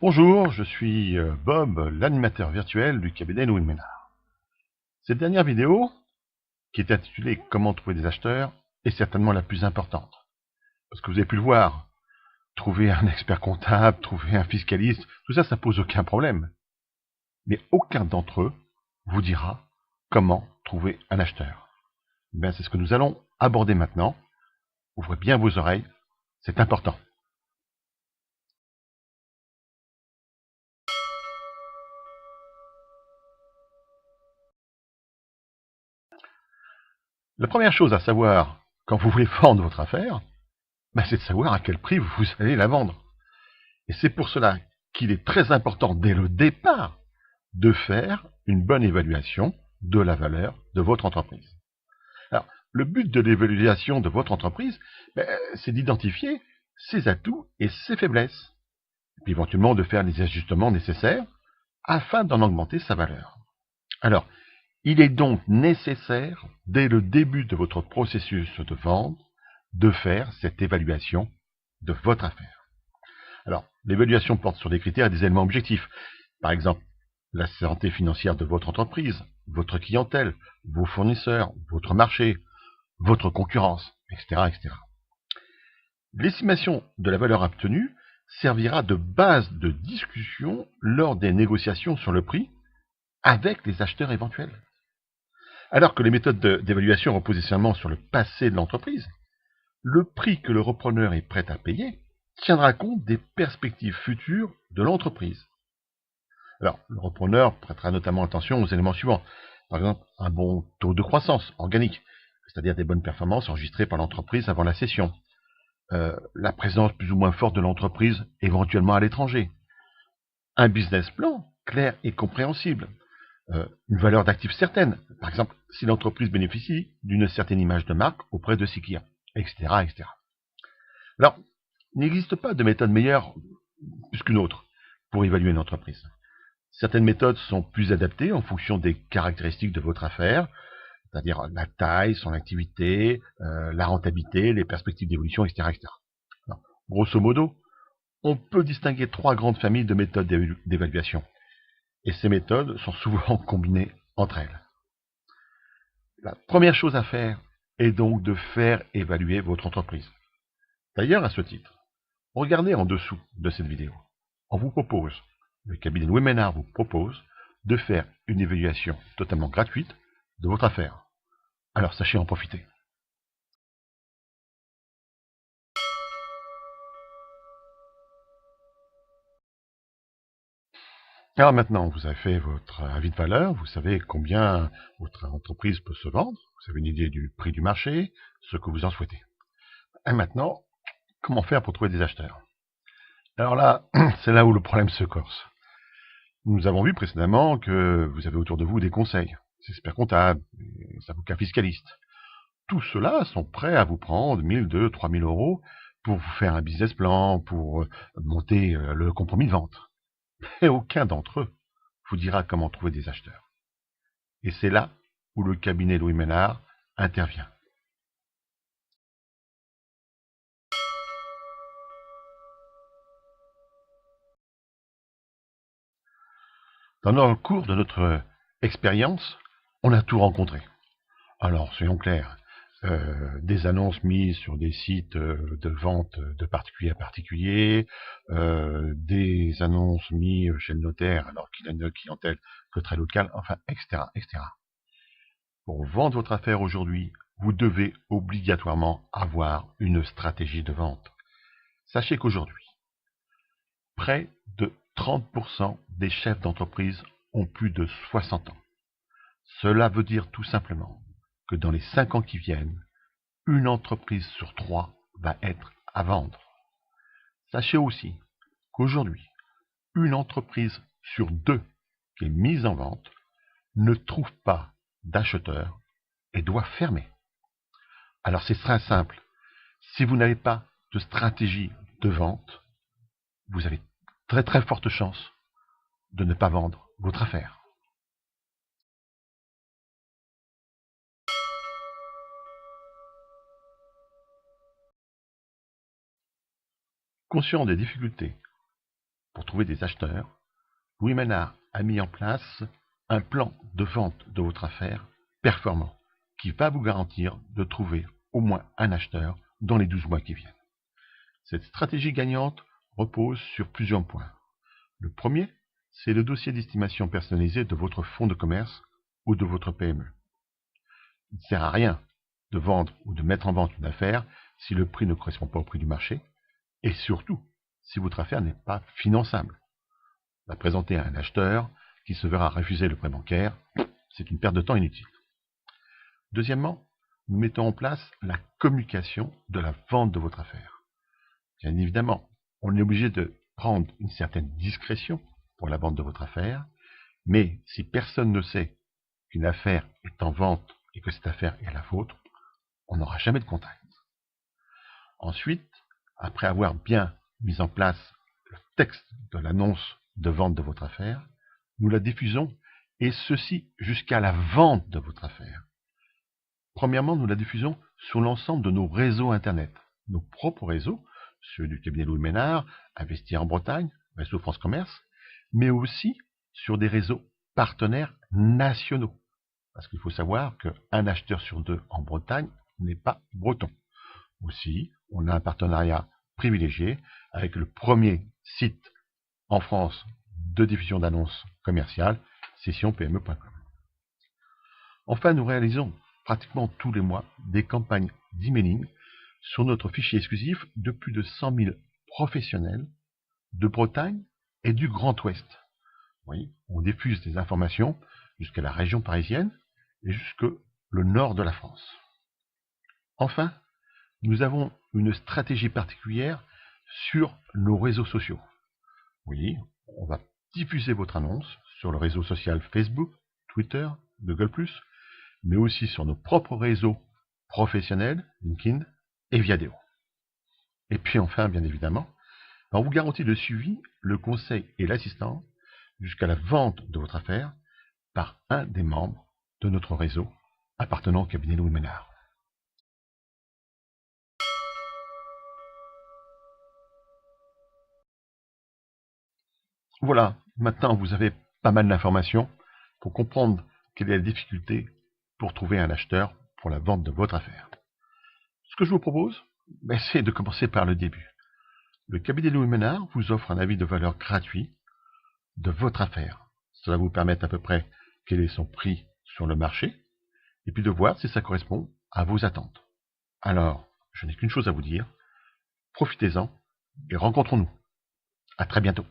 Bonjour, je suis Bob, l'animateur virtuel du cabinet Louis Ménard. Cette dernière vidéo, qui est intitulée Comment trouver des acheteurs, est certainement la plus importante. Parce que vous avez pu le voir, trouver un expert comptable, trouver un fiscaliste, tout ça, ça pose aucun problème. Mais aucun d'entre eux vous dira comment trouver un acheteur. Ben, c'est ce que nous allons aborder maintenant. Ouvrez bien vos oreilles, c'est important. La première chose à savoir quand vous voulez vendre votre affaire, ben, c'est de savoir à quel prix vous allez la vendre. Et c'est pour cela qu'il est très important dès le départ de faire une bonne évaluation de la valeur de votre entreprise. Alors, le but de l'évaluation de votre entreprise, c'est d'identifier ses atouts et ses faiblesses, et puis éventuellement de faire les ajustements nécessaires afin d'en augmenter sa valeur. Alors, il est donc nécessaire, dès le début de votre processus de vente, de faire cette évaluation de votre affaire. Alors, l'évaluation porte sur des critères et des éléments objectifs. Par exemple, la santé financière de votre entreprise, votre clientèle, vos fournisseurs, votre marché, votre concurrence, etc., etc. L'estimation de la valeur obtenue servira de base de discussion lors des négociations sur le prix avec les acheteurs éventuels. Alors que les méthodes d'évaluation reposent essentiellement sur le passé de l'entreprise, le prix que le repreneur est prêt à payer tiendra compte des perspectives futures de l'entreprise. Alors, le repreneur prêtera notamment attention aux éléments suivants. Par exemple, un bon taux de croissance organique, c'est-à-dire des bonnes performances enregistrées par l'entreprise avant la cession. La présence plus ou moins forte de l'entreprise, éventuellement à l'étranger. Un business plan clair et compréhensible. Une valeur d'actifs certaine. Par exemple, si l'entreprise bénéficie d'une certaine image de marque auprès de ses clients, etc., etc. Alors, il n'existe pas de méthode meilleure plus qu'une autre pour évaluer une entreprise. Certaines méthodes sont plus adaptées en fonction des caractéristiques de votre affaire, c'est-à-dire la taille, son activité, la rentabilité, les perspectives d'évolution, etc., etc. Alors, grosso modo, on peut distinguer trois grandes familles de méthodes d'évaluation. Et ces méthodes sont souvent combinées entre elles. La première chose à faire est donc de faire évaluer votre entreprise. D'ailleurs, à ce titre, regardez en dessous de cette vidéo. Le cabinet Louis Ménard vous propose de faire une évaluation totalement gratuite de votre affaire. Alors sachez en profiter. Alors maintenant, vous avez fait votre avis de valeur, vous savez combien votre entreprise peut se vendre, vous avez une idée du prix du marché, ce que vous en souhaitez. Et maintenant, comment faire pour trouver des acheteurs? Alors là, c'est là où le problème se corse. Nous avons vu précédemment que vous avez autour de vous des conseils, des experts comptables, des avocats fiscalistes. Tous ceux-là sont prêts à vous prendre 1 000, 2 000, 3 000 euros pour vous faire un business plan, pour monter le compromis de vente. Et aucun d'entre eux vous dira comment trouver des acheteurs. Et c'est là où le cabinet Louis Ménard intervient. Dans le cours de notre expérience, on a tout rencontré. Alors, soyons clairs, des annonces mises sur des sites de vente de particulier à particulier, des annonces mises chez le notaire alors qu'il a une clientèle que très locale, enfin, etc., etc. Pour vendre votre affaire aujourd'hui, vous devez obligatoirement avoir une stratégie de vente. Sachez qu'aujourd'hui, près de 30% des chefs d'entreprise ont plus de 60 ans. Cela veut dire tout simplement que dans les 5 ans qui viennent, une entreprise sur 3 va être à vendre. Sachez aussi qu'aujourd'hui, une entreprise sur 2 qui est mise en vente ne trouve pas d'acheteur et doit fermer. Alors c'est très simple. Si vous n'avez pas de stratégie de vente, vous avez très très forte chance de ne pas vendre votre affaire. Conscient des difficultés pour trouver des acheteurs, Louis Ménard a mis en place un plan de vente de votre affaire performant qui va vous garantir de trouver au moins un acheteur dans les 12 mois qui viennent. Cette stratégie gagnante repose sur plusieurs points. Le premier, c'est le dossier d'estimation personnalisé de votre fonds de commerce ou de votre PME. Il ne sert à rien de vendre ou de mettre en vente une affaire si le prix ne correspond pas au prix du marché et surtout si votre affaire n'est pas finançable. La présenter à un acheteur qui se verra refuser le prêt bancaire, c'est une perte de temps inutile. Deuxièmement, nous mettons en place la communication de la vente de votre affaire. Bien évidemment, on est obligé de prendre une certaine discrétion pour la vente de votre affaire, mais si personne ne sait qu'une affaire est en vente et que cette affaire est la vôtre, on n'aura jamais de contact. Ensuite, après avoir bien mis en place le texte de l'annonce de vente de votre affaire, nous la diffusons, et ceci jusqu'à la vente de votre affaire. Premièrement, nous la diffusons sur l'ensemble de nos réseaux Internet, nos propres réseaux, ceux du cabinet Louis Ménard, Investir en Bretagne, Réseau France Commerce, mais aussi sur des réseaux partenaires nationaux. Parce qu'il faut savoir qu'un acheteur sur 2 en Bretagne n'est pas breton. Aussi, on a un partenariat privilégié avec le premier site en France de diffusion d'annonces commerciales, sessionpme.com. Enfin, nous réalisons pratiquement tous les mois des campagnes d'emailing sur notre fichier exclusif de plus de 100 000 professionnels de Bretagne et du Grand Ouest. Oui, on diffuse des informations jusqu'à la région parisienne et jusque le nord de la France. Enfin, nous avons une stratégie particulière sur nos réseaux sociaux. Oui, on va diffuser votre annonce sur le réseau social Facebook, Twitter, Google+, mais aussi sur nos propres réseaux professionnels, LinkedIn et Viadeo. Et puis enfin, bien évidemment, on vous garantit le suivi, le conseil et l'assistance jusqu'à la vente de votre affaire par un des membres de notre réseau appartenant au cabinet Louis Ménard. Voilà, maintenant vous avez pas mal d'informations pour comprendre quelle est la difficulté pour trouver un acheteur pour la vente de votre affaire. Ce que je vous propose, c'est de commencer par le début. Le cabinet Louis Ménard vous offre un avis de valeur gratuit de votre affaire. Cela va vous permettre à peu près quel est son prix sur le marché et puis de voir si ça correspond à vos attentes. Alors, je n'ai qu'une chose à vous dire, profitez-en et rencontrons-nous. À très bientôt.